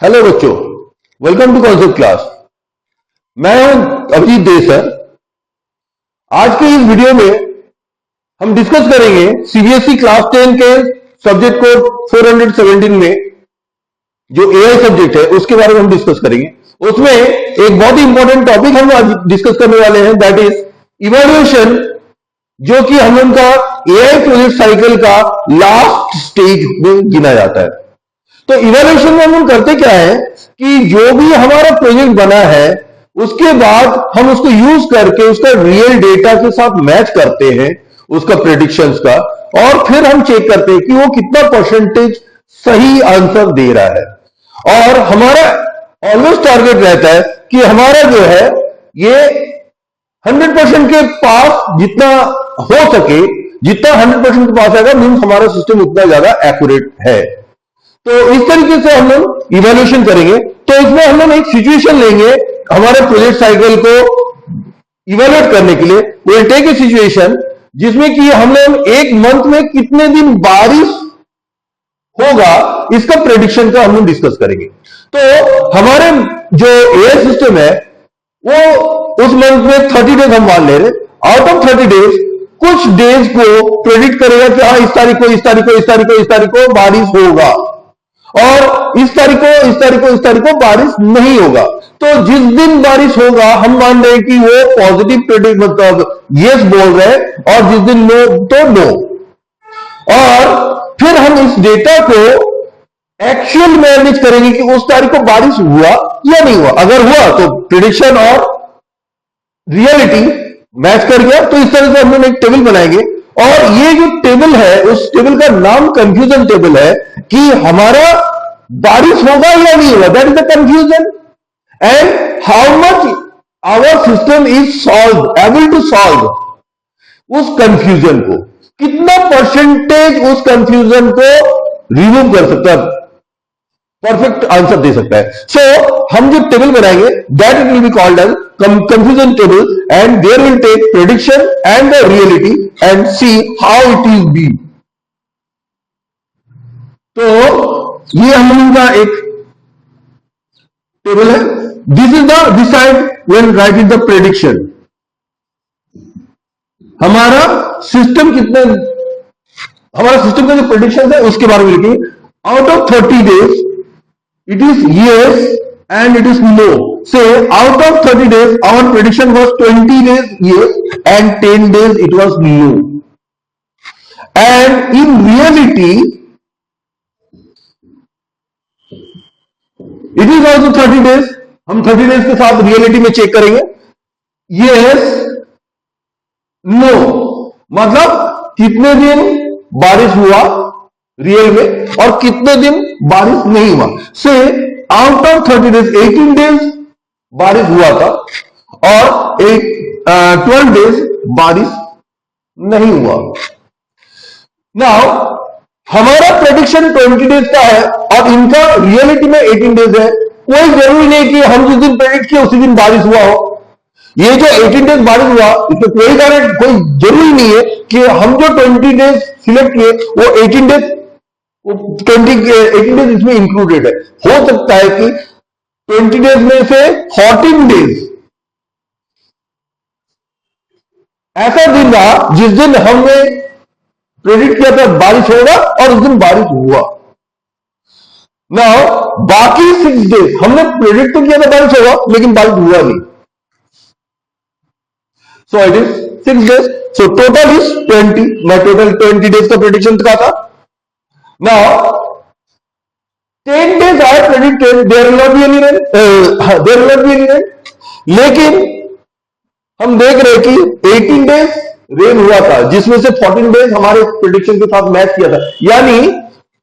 Hello बच्चों, welcome to concept class. मैं हूं अभिजीत देसर। आज के इस वीडियो में हम डिस्कस करेंगे सीबीएसई क्लास 10 के सब्जेक्ट कोड 417 में जो एआई सब्जेक्ट है उसके बारे में हम डिस्कस करेंगे। उसमें एक बहुत ही इंपॉर्टेंट टॉपिक हम आज डिस्कस करने वाले हैं, दैट इज इवैल्यूएशन, जो कि हम उनका एआई प्रोजेक्ट साइकिल का लास्ट स्टेज में गिना जाता है। तो इवैल्यूएशन में हम करते क्या है कि जो भी हमारा प्रोजेक्ट बना है उसके बाद हम उसको यूज करके उसका रियल डेटा के साथ मैच करते हैं, उसका प्रेडिक्शंस का, और फिर हम चेक करते हैं कि वो कितना परसेंटेज सही आंसर दे रहा है। और हमारा ऑलवेज टारगेट रहता है कि हमारा जो है ये 100% के पास जितना हो सके, जितना 100% के पास आएगा मीन्स हमारा सिस्टम उतना ज्यादा एक्यूरेट है। तो इस तरीके से हम लोग इवैल्यूएशन करेंगे। तो इसमें हम लोग एक सिचुएशन लेंगे हमारे प्रोजेक्ट साइकिल को इवैल्यूएट करने के लिए। विल टेक ए सिचुएशन जिसमें कि हम लोग एक मंथ में कितने दिन बारिश होगा इसका प्रेडिक्शन का हम लोग डिस्कस करेंगे। तो हमारे जो एआई सिस्टम है वो उस मंथ में 30 डेज हम मान ले रहे, आउट ऑफ 30 डेज कुछ डेज को प्रेडिक्ट करेगा कि हाँ इस तारीख को इस तारीख को इस तारीख को इस तारीख को बारिश होगा, और इस तारीख को इस तारीख को इस तारीख को बारिश नहीं होगा। तो जिस दिन बारिश होगा हम मान रहे हैं कि वो पॉजिटिव प्रेडिक्ट मतलब यस बोल रहे हैं, और जिस दिन नो तो नो। और फिर हम इस डेटा को एक्चुअल मैनेज करेंगे कि उस तारीख को बारिश हुआ या नहीं हुआ। अगर हुआ तो प्रेडिक्शन और रियलिटी मैच कर गया। तो इस तरह से हम लोग एक टेबल बनाएंगे, और ये जो टेबल है उस टेबल का नाम कंफ्यूजन टेबल है कि हमारा बारिश होगा या नहीं होगा, that is the confusion, and how much our system is solve able to solve उस कंफ्यूजन को, कितना परसेंटेज उस कंफ्यूजन को रिमूव कर सकता है, परफेक्ट आंसर दे सकता है। सो हम जो टेबल बनाएंगे that it will be called as confusion table, and there will take prediction and the reality and see how it is be. तो ये हम लोगों का एक टेबल है। This is the decide when writing the prediction. हमारा system का जो प्रेडिक्शन है उसके बारे में लिखेंगे। Out of 30 days it is yes and it is no. Say out of 30 days our prediction was 20 days yes and 10 days it was no. And in reality it is also 30 days. हम 30 days के साथ reality में check करेंगे। yes no मतलब कितने दिन बारिश हुआ रियल में और कितने दिन बारिश नहीं हुआ। से आउट ऑफ 30 डेज 18 डेज बारिश हुआ था और 12 डेज बारिश नहीं हुआ। नाउ हमारा प्रेडिक्शन 20 डेज का है और इनका रियलिटी में 18 डेज है। कोई जरूरी नहीं कि हम जिस दिन प्रेडिक्ट किए उसी दिन बारिश हुआ हो। ये जो 18 डेज बारिश हुआ इसमें कोई जरूरी नहीं है कि हम जो 20 डेज सिलेक्ट किए वो 18 डेज इसमें इंक्लूडेड है। हो सकता है कि 20 डेज में से 14 डेज ऐसा दिन रहा जिस दिन हमने प्रेडिक्ट किया था बारिश होगा और उस दिन बारिश हुआ। नाउ बाकी 6 डेज हमने प्रेडिक्ट तो किया था बारिश होगा लेकिन बारिश हुआ नहीं। सो it is 6 days. So total is 20। मैं टोटल 20 डेज का प्रेडिक्शन का था। Now, 10 days I predicted there will not be any rain. There will not be any rain. लेकिन हम देख रहे कि 18 डेज रेन हुआ था जिसमें से 14 डेज हमारे प्रेडिक्शन के साथ मैच किया था, यानी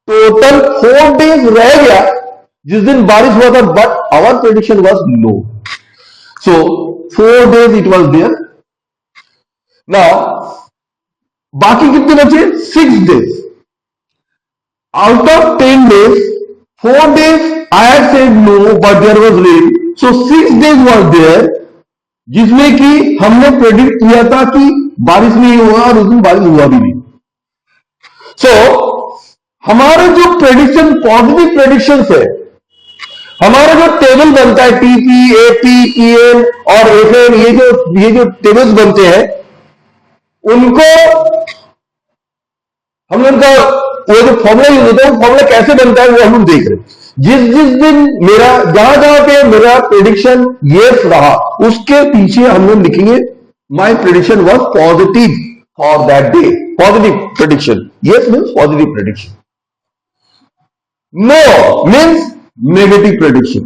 टोटल 4 डेज रह गया जिस दिन बारिश हुआ था, but our prediction was no. So 4 days it was there. Now बाकी कितने बचे? 6 days. Out of 10 days, 4 days I had said no, but there was rain. So 6 days was there, जिसमें कि हमने प्रेडिक्ट किया था कि बारिश नहीं होगा और उस दिन बारिश हुआ भी नहीं। So हमारे जो प्रेडिक्शन पॉजिटिव प्रेडिक्शन है हमारा जो टेबल बनता है टीपी, एपी, टीएन और एफएन, ये जो टेबल्स बनते हैं, उनको हम लोग का वो जो फॉर्मूला यूज होता है, वो फॉर्मूला कैसे बनता है वो हम लोग देख रहे हैं। जिस दिन मेरा जहां जहां पे मेरा प्रेडिक्शन यस रहा, उसके पीछे हम लोग लिखेंगे my prediction was positive for that day. Positive prediction, yes means positive prediction, no means negative prediction.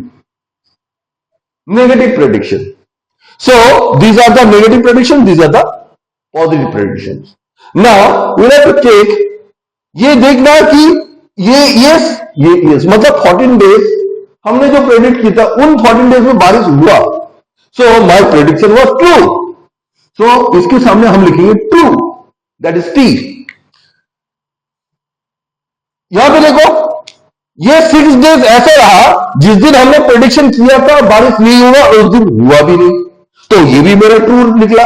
Negative prediction. So these are the negative predictions, these are the positive predictions. Now we have to take, ये देखना कि ये yes मतलब 14 days हमने जो predict किया था, उन 14 डेज में बारिश हुआ। So my prediction was true. So इसके सामने हम लिखेंगे true, that is T। यहां पे देखो, ये 6 डेज ऐसा रहा, जिस दिन हमने प्रेडिक्शन किया था बारिश नहीं होगा, उस दिन हुआ भी नहीं, तो ये भी मेरा ट्रू निकला।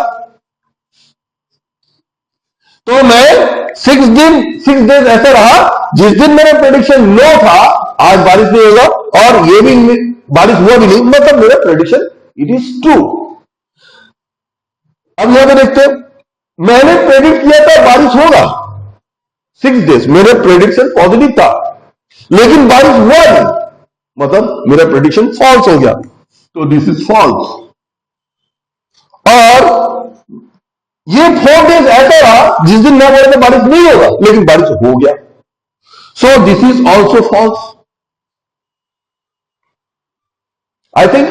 तो मैं 6 डेज ऐसा रहा, जिस दिन मेरा प्रेडिक्शन नो था, आज बारिश नहीं होगा, और ये भी बारिश हुआ भी नहीं, मतलब मेरा प्रेडिक्शन इट इज ट्रू। अब यहां पे देखते हैं, मैंने प्रेडिक्ट किया था बारिश होगा 6 डेज, मेरा प्रेडिक्शन पॉजिटिव था, लेकिन बारिश हुआ नहीं, मतलब मेरा प्रेडिक्शन फॉल्स हो गया, तो दिस इज फॉल्स। और ये 4 डेज ऐसा रहा, जिस दिन मैं बोल रहा था बारिश नहीं होगा, लेकिन बारिश हो गया, so this is also false. I think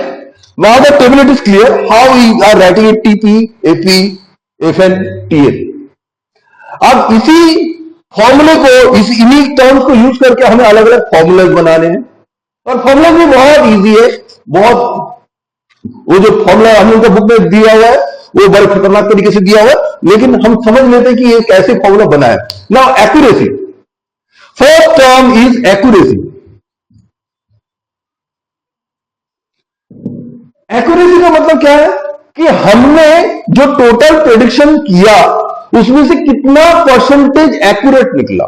now the table it is clear how we are writing it, TP, FP, FN, TN. अब इसी फॉर्मूले को, इस इन्हीं टर्म्स को यूज करके हमें अलग अलग फॉर्मूलाज बनाने हैं, और फॉर्मूला भी बहुत इजी है, बहुत, वो जो फॉर्मूला हम लोग का बुक में दिया हुआ है वो बड़े खतरनाक तरीके से दिया हुआ है, लेकिन हम समझ लेते हैं कि ये कैसे फॉर्मूला बना है। Now accuracy, first term is accuracy. Accuracy का मतलब क्या है कि हमने जो टोटल प्रेडिक्शन किया, उसमें से कितना परसेंटेज एक्यूरेट निकला।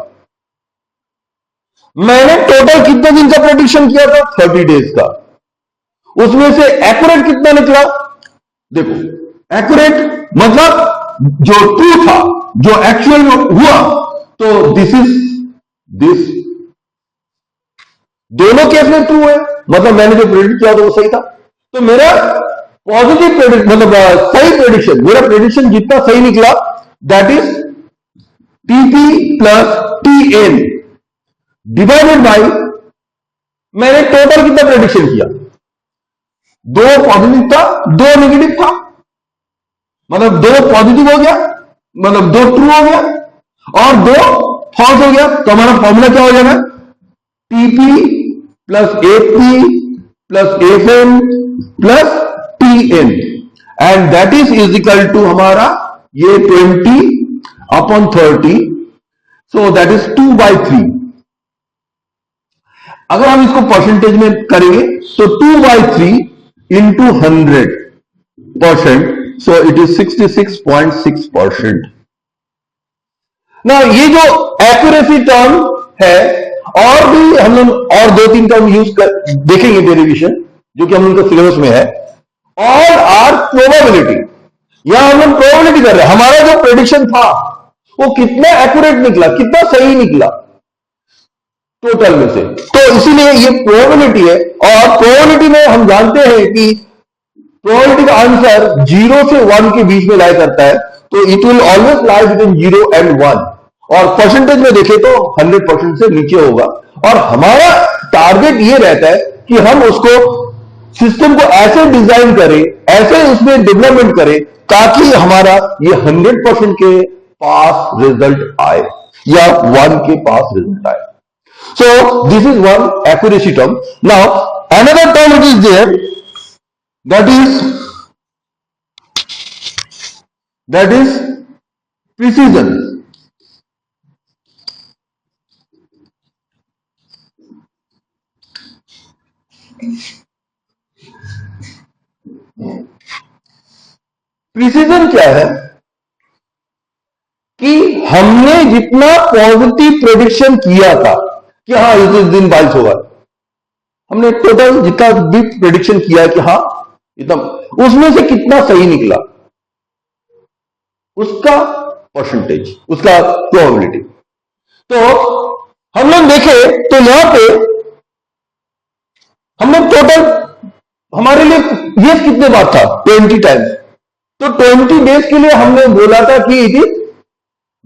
मैंने टोटल कितने दिन का प्रेडिक्शन किया था, 30 डेज का, उसमें से एक्यूरेट कितना निकला। देखो, एक्यूरेट मतलब जो ट्रू था, जो एक्चुअल हुआ, तो दिस इज दिस, दोनों केस में ट्रू है, मतलब मैंने जो प्रेडिक्ट किया था वो सही था। तो मेरा पॉजिटिव प्रेडिक्शन, मतलब सही प्रेडिक्शन, मेरा प्रेडिक्शन जितना सही निकला, that is TP plus TN divided by, मैंने टोटल कितना प्रेडिक्शन किया, 2 पॉजिटिव था, 2 नेगेटिव था, मतलब 2 पॉजिटिव हो गया, मतलब 2 ट्रू हो गया और 2 फॉल्स हो गया। तो हमारा फॉर्मूला क्या हो जाएगा, TP plus FP plus FN plus TN, and that is equal to हमारा ये 20/30, सो दैट इज 2/3। अगर हम इसको परसेंटेज में करेंगे तो 2/3 इंटू 100%, सो इट इज 66.6%। ना ये जो एक्यूरेसी टर्म है, और भी हम लोग और 2-3 टर्म यूज देखेंगे डेरिवेशन, जो कि हम लोग का सिलेबस में है। ऑल आर प्रोबेबिलिटी, यहां हम लोग प्रोबेबिलिटी कर रहे हैं, हमारा जो प्रेडिक्शन था वो कितना एक्यूरेट निकला, कितना सही निकला टोटल में से, तो इसीलिए ये प्रोबेबिलिटी है। और प्रोबेबिलिटी में हम जानते हैं कि प्रोबेबिलिटी का आंसर 0 से 1 के बीच में लाई करता है, तो it will always lie between 0 and 1, और परसेंटेज में देखें तो 100% से नीचे होगा। और हमारा टारगेट ये रहता है कि हम उसको, सिस्टम को ऐसे डिजाइन करें, ऐसे उसमें डेवलपमेंट करें, ताकि हमारा ये 100% के पास रिजल्ट आए या 1 के पास रिजल्ट आए। So this is one accuracy term. Now another term it is there, that is precision. Precision क्या है कि हमने जितना पॉजिटिव प्रेडिक्शन किया था कि हाँ इस दिन बारिश होगा, हमने टोटल जितना भी प्रेडिक्शन किया कि हाँ इतना, उसमें से कितना सही निकला उसका परसेंटेज, उसका प्रोबेबिलिटी। तो हम लोग देखे तो यहां पे हमने टोटल हमारे लिए ये कितने बार था 20 टाइम्स, तो 20 डेज के लिए हमने बोला था कि इट इज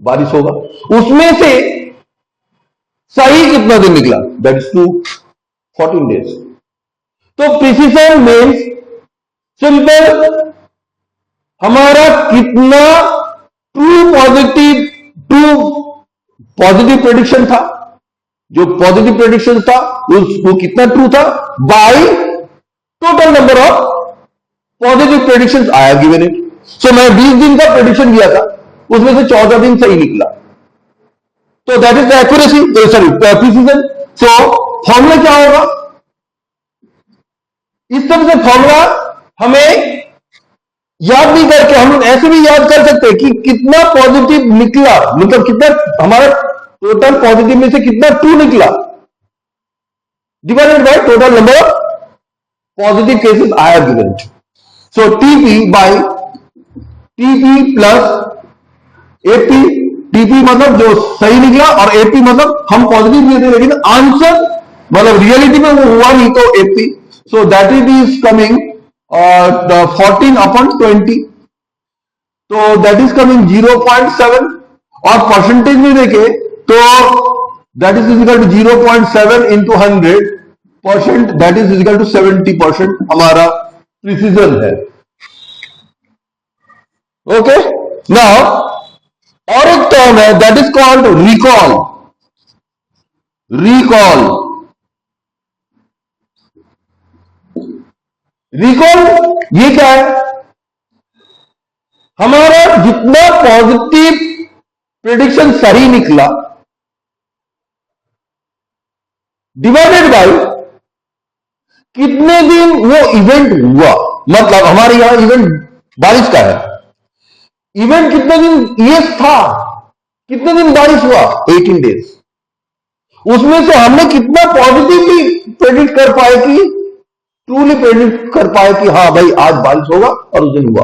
बारिश होगा। उसमें से सही कितना दिन निकला, दैट इज 14 डेज। तो प्रिसिशन मीन्स सिंपल हमारा कितना ट्रू पॉजिटिव प्रेडिक्शन था, जो पॉजिटिव प्रेडिक्शन था वो कितना ट्रू था by total number of positive prediction I have given it. So मैं 20 दिन का प्रेडिक्शन दिया था, उसमें से 14 दिन सही निकला, तो that is the accuracy, sorry precision. So formula क्या होगा, इस तरह से फॉर्मूला हमें याद नहीं करके हम ऐसे भी याद कर सकते हैं कि कितना पॉजिटिव निकला, मतलब कितना हमारा टोटल पॉजिटिव में से कितना ट्रू निकला divided by total number of positive cases I have given. So TP by TP plus AP, TP मतलब जो सही निकला और एपी मतलब हम पॉजिटिव लिए थे लेकिन आंसर मतलब रियलिटी में वो हुआ नहीं, तो AP. So that is coming 14/20, तो दैट इज कमिंग 0.7, और परसेंटेज में देखे तो that is equal to 0.7 into 100%, that is equal to 70% हमारा प्रिसिजन है। ओके, नाउ और एक टर्म है that is called recall. Recall ये क्या है, हमारा जितना पॉजिटिव प्रेडिक्शन सही निकला डिवाइडेड बाय कितने दिन वो इवेंट हुआ, मतलब हमारे यहां इवेंट बारिश का है, इवेंट कितने दिन ये था, कितने दिन बारिश हुआ 18 डेज, उसमें से हमने कितना पॉजिटिवली प्रेडिक्ट कर पाए कि ट्रूली प्रेडिक्ट कर पाए कि हाँ भाई आज बारिश होगा और उस दिन हुआ।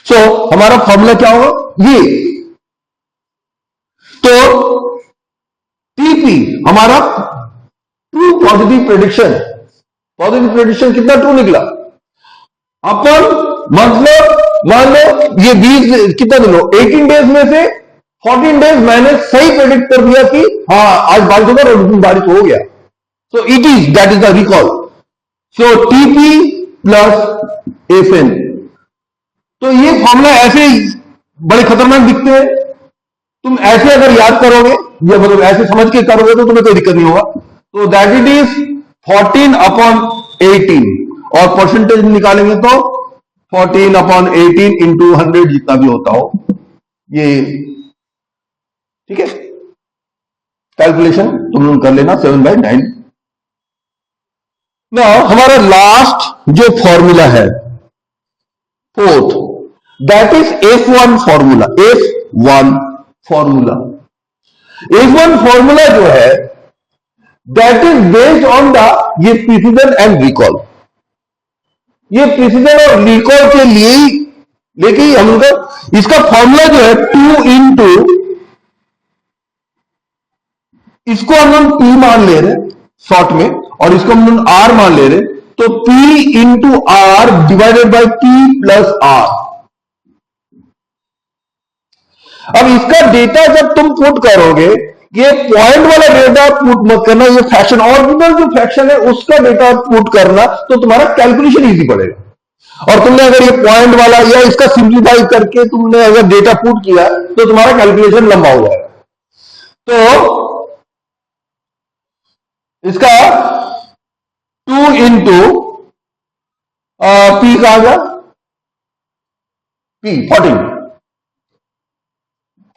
सो हमारा फॉर्मूला क्या होगा ये, तो टीपी हमारा ट्रू पॉजिटिव प्रेडिक्शन कितना ट्रू निकला अपन, मतलब मान लो ये 20 कितना दिन हो 18 डेज में से 14 डेज मैंने सही प्रेडिक्ट कर दिया कि हाँ आज बारिश होगा और उस दिन बारिश हो गया, so it is that is the recall. So TP plus FN, तो ये फॉर्मूला ऐसे बड़े खतरनाक दिखते हैं, तुम ऐसे अगर याद करोगे या मतलब ऐसे समझ के करोगे तो तुम्हें कोई दिक्कत नहीं होगा। तो दैट इट इज 14/18, और परसेंटेज निकालेंगे तो 14/18 इंटू 100 जितना भी होता हो, ये ठीक है, कैलकुलेशन तुम लोग कर लेना 7/9। ना हमारा लास्ट जो फॉर्मूला है fourth, that is F1 formula. F1 formula जो है that is based on the ये प्रिसिजन एंड रिकॉल, ये प्रिसिजन और रिकॉल के लिए ही लेके हम लोग इसका फॉर्मूला जो है 2 इंटू, इसको हम लोग P मान ले रहे शॉर्ट में और इसको हम लोग R मान ले रहे, तो P into R divided by P plus R। अब इसका डेटा जब तुम पुट करोगे, ये पॉइंट वाला डेटा पुट मत करना, ये फ्रैक्शन ऑरिजिनल जो फ्रैक्शन है उसका डेटा पुट करना, तो तुम्हारा कैलकुलेशन इजी पड़ेगा। और तुमने अगर ये पॉइंट वाला या इसका सिंप्लीफाई करके तुमने अगर डेटा पुट किया तो तुम्हारा कैलकुलेशन लंबा हो जाएगा। तो इसका 2 इंटू P का आ गया P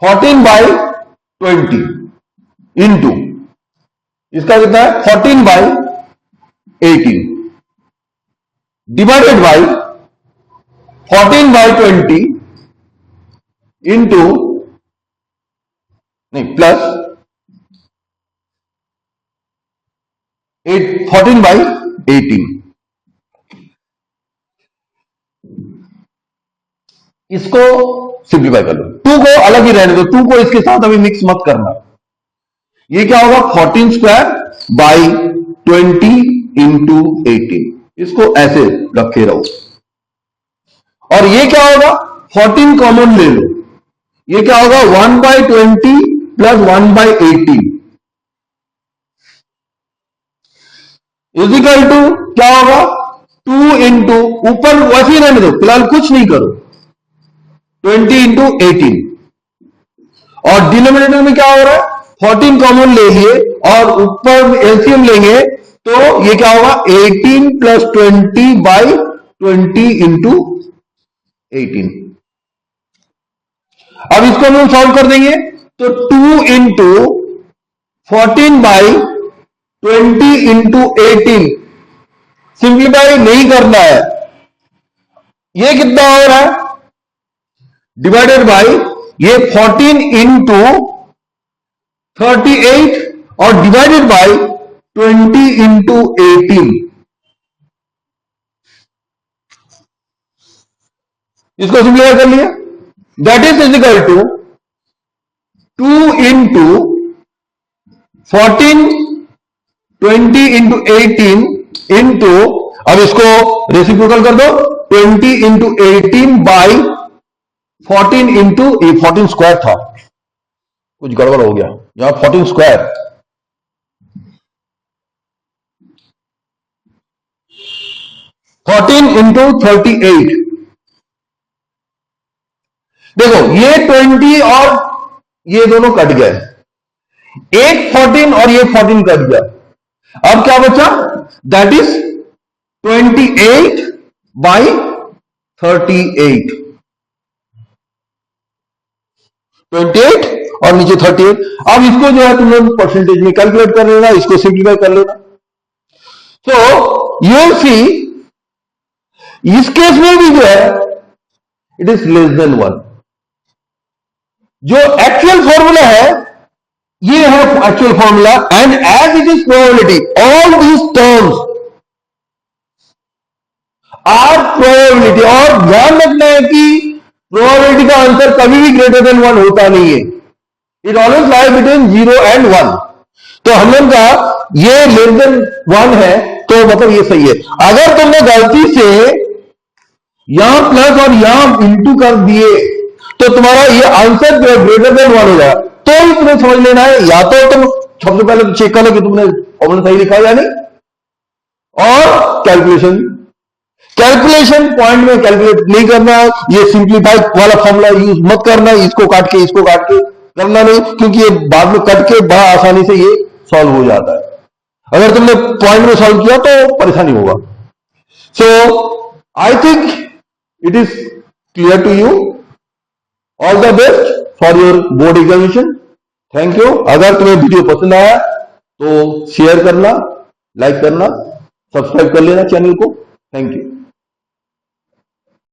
14/20 इंटू इसका कितना है 14/18 डिवाइडेड बाई 14/20 इंटू नहीं प्लस 14/18 18। इसको सिंप्लीफाई कर लो, 2 को अलग ही रहने दो, 2 को इसके साथ अभी मिक्स मत करना। ये क्या होगा 14 स्क्वायर बाई 20 इंटू 18, इसको ऐसे रखे रहो। और ये क्या होगा 14 कॉमन ले लो, ये क्या होगा 1/20 प्लस 1/18 इजिकल टू क्या होगा 2 इंटू, ऊपर वैसे ही रहने दो, फिलहाल कुछ नहीं करो, 20 इंटू 18। और डिनोमिनेटर में क्या हो रहा है 14 कॉमन ले लिए और ऊपर एलसीएम लेंगे, तो ये क्या होगा 18 प्लस 20 बाई 20 इंटू 18। अब इसको हम सॉल्व कर देंगे, तो 2 इंटू 14 बाई 20 इंटू 18, सिंप्लीफाई नहीं करना है, ये कितना हो रहा है डिवाइडेड बाई ये 14 इंटू 38 और डिवाइडेड बाई 20 इंटू 18। इसको सिंप्लीफाई कर लिया, that is equal to 2 into 14 20 into 18 into, अब इसको रेसिप्रोकल कर दो 20 इंटू 18 बाई 14 इंटू, ये 14 स्क्वायर था, कुछ गड़बड़ हो गया यहां 14 स्क्वायर, इंटू 38। देखो ये 20 और ये दोनों कट गए, एक 14 और ये 14 कट गया, अब क्या बचा दैट इज 28 बाई 38, 28 और नीचे 38। अब इसको जो है तुम लोग परसेंटेज में कैलकुलेट कर लेना, इसको सिंप्लीफाई कर लेना। तो यू सी इस केस में भी जो है इट इज लेस देन 1। जो एक्चुअल फॉर्मूला है ये है actual formula, and as it is probability, all these terms are probability. और ध्यान रखना है कि प्रोबेबिलिटी का आंसर कभी भी ग्रेटर देन 1 होता नहीं है, it always lie between 0 and 1। तो हम लोग का ये लेस देन 1 है, तो मतलब ये सही है। अगर तुमने गलती से यहां प्लस और यहां इंटू कर दिए तो तुम्हारा ये आंसर जो है ग्रेटर देन 1 हो जाएगा, तो ही तुम्हें समझ लेना है, या तो तुम सबसे पहले तो चेक कर लो कि तुमने ऑप्शन सही लिखा या नहीं, और कैलकुलेशन पॉइंट में कैलकुलेट नहीं करना है, ये सिंप्लीफाइड वाला फॉर्मूला यूज मत करना है, इसको काट के करना नहीं, क्योंकि ये बाद में कट के बड़ा आसानी से ये सॉल्व हो जाता है। अगर तुमने पॉइंट में सॉल्व किया तो परेशानी होगा। So I think it is clear to you. All the best for your board examination. Thank you. अगर तुम्हें वीडियो पसंद आया तो शेयर करना, लाइक करना, सब्सक्राइब कर लेना चैनल को। Thank you.